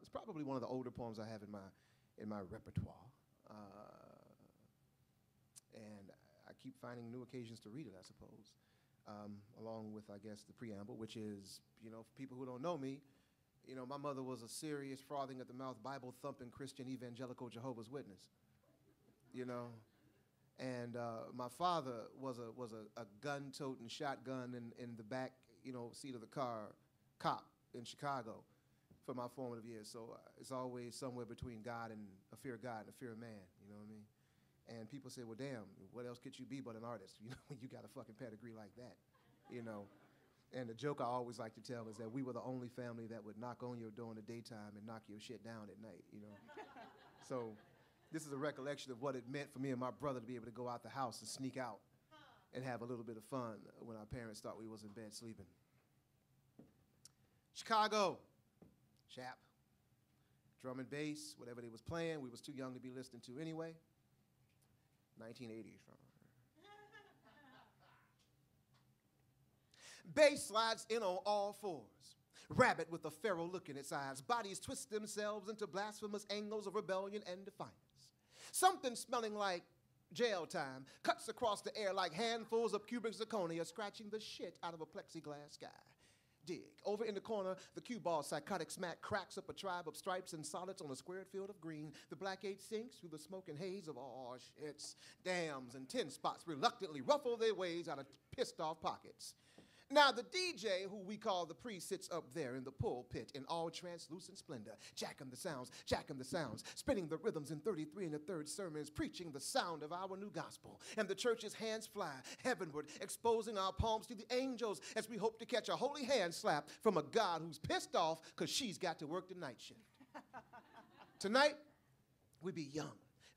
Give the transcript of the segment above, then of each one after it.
It's probably one of the older poems I have in my repertoire. And I keep finding new occasions to read it, I suppose, along with, I guess, the preamble, which is, for people who don't know me, my mother was a serious, frothing at the mouth, Bible-thumping Christian evangelical Jehovah's Witness, And my father was a gun-toting shotgun in the back, seat of the car, cop in Chicago for my formative years. So it's always somewhere between God and a fear of God and a fear of man, you know what I mean? And people say, well, damn, what else could you be but an artist, when you got a fucking pedigree like that, And the joke I always like to tell is that we were the only family that would knock on your door in the daytime and knock your shit down at night, So this is a recollection of what it meant for me and my brother to be able to go out the house and sneak out and have a little bit of fun when our parents thought we was in bed sleeping. Chicago, chap. Drum and bass, whatever they was playing, we was too young to be listening to anyway. 1980s. Bass slides in on all fours. Rabbit with a feral look in its eyes. Bodies twist themselves into blasphemous angles of rebellion and defiance. Something smelling like jail time cuts across the air like handfuls of cubic zirconia scratching the shit out of a plexiglass sky. Dig. Over in the corner, the cue ball psychotic smack cracks up a tribe of stripes and solids on a squared field of green. The black eight sinks through the smoke and haze of all shits. Dams and 10 spots reluctantly ruffle their ways out of pissed off pockets. Now, the DJ, who we call the priest, sits up there in the pulpit in all translucent splendor, jacking the sounds, spinning the rhythms in 33 and a third sermons, preaching the sound of our new gospel. And the church's hands fly heavenward, exposing our palms to the angels as we hope to catch a holy hand slap from a God who's pissed off because she's got to work the night shift. Tonight, we be young,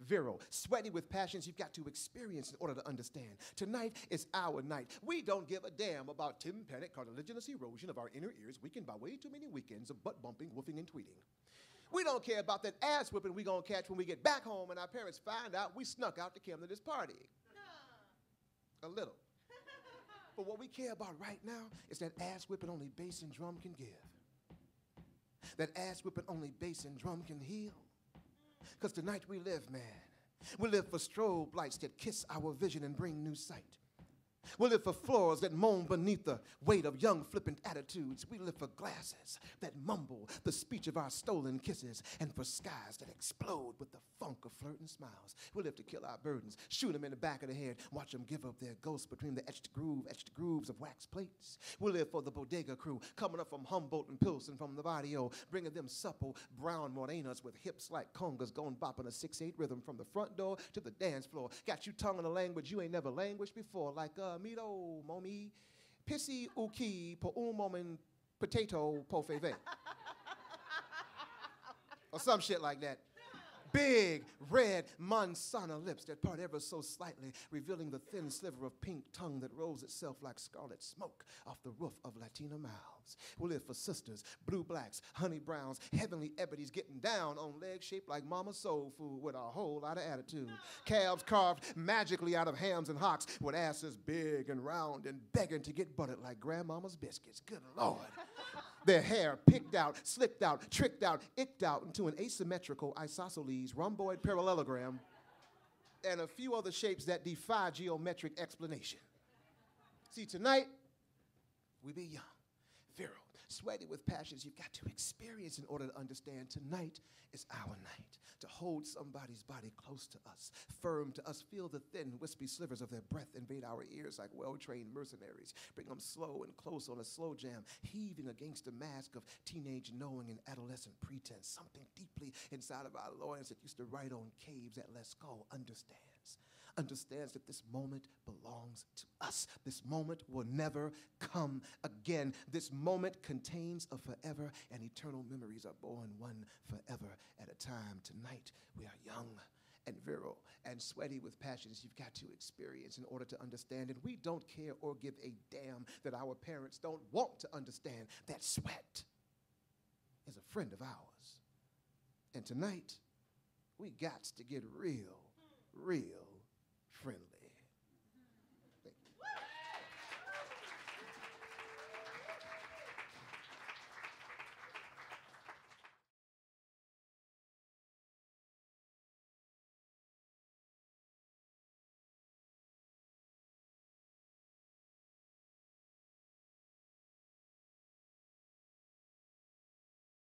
virile, sweaty with passions you've got to experience in order to understand. Tonight is our night. We don't give a damn about tympanic cartilaginous erosion of our inner ears weakened by way too many weekends of butt-bumping, woofing, and tweeting. We don't care about that ass-whipping we gonna catch when we get back home and our parents find out we snuck out to come to this party. A little. But what we care about right now is that ass-whipping only bass and drum can give. That ass-whipping only bass and drum can heal. Because tonight we live, man. We live for strobe lights that kiss our vision and bring new sight. We live for floors that moan beneath the weight of young flippant attitudes. We live for glasses that mumble the speech of our stolen kisses and for skies that explode with the funk of flirting smiles. We live to kill our burdens, shoot them in the back of the head, watch them give up their ghosts between the etched grooves of wax plates. We live for the bodega crew coming up from Humboldt and Pilsen from the barrio, bringing them supple brown morenas with hips like congas going bopping a 6/8 rhythm from the front door to the dance floor. Got you tongue in a language you ain't never languished before, like mito, momi, pissy, uki, po un moment, potato, po feve. Or some shit like that. Big, red Mansana lips that part ever so slightly, revealing the thin sliver of pink tongue that rolls itself like scarlet smoke off the roof of Latina mouths. We live for sisters, blue blacks, honey browns, heavenly ebonies getting down on legs shaped like mama's soul food with a whole lot of attitude. Calves carved magically out of hams and hocks with asses big and round and begging to get buttered like grandmama's biscuits. Good Lord. Their hair picked out, slicked out, tricked out, icked out into an asymmetrical isosceles rhomboid parallelogram and a few other shapes that defy geometric explanation. See, tonight, we be young, virile, sweaty with passions you've got to experience in order to understand. Tonight is our night to hold somebody's body close to us, firm to us, feel the thin, wispy slivers of their breath invade our ears like well-trained mercenaries, bring them slow and close on a slow jam, heaving against a mask of teenage knowing and adolescent pretense. Something deeply inside of our loins that used to write on caves at Lascaux understands that this moment belongs to us. This moment will never come again. This moment contains a forever, and eternal memories are born one forever at a time. Tonight, we are young and virile and sweaty with passions you've got to experience in order to understand. And we don't care or give a damn that our parents don't want to understand that sweat is a friend of ours. And tonight, we got to get real friendly.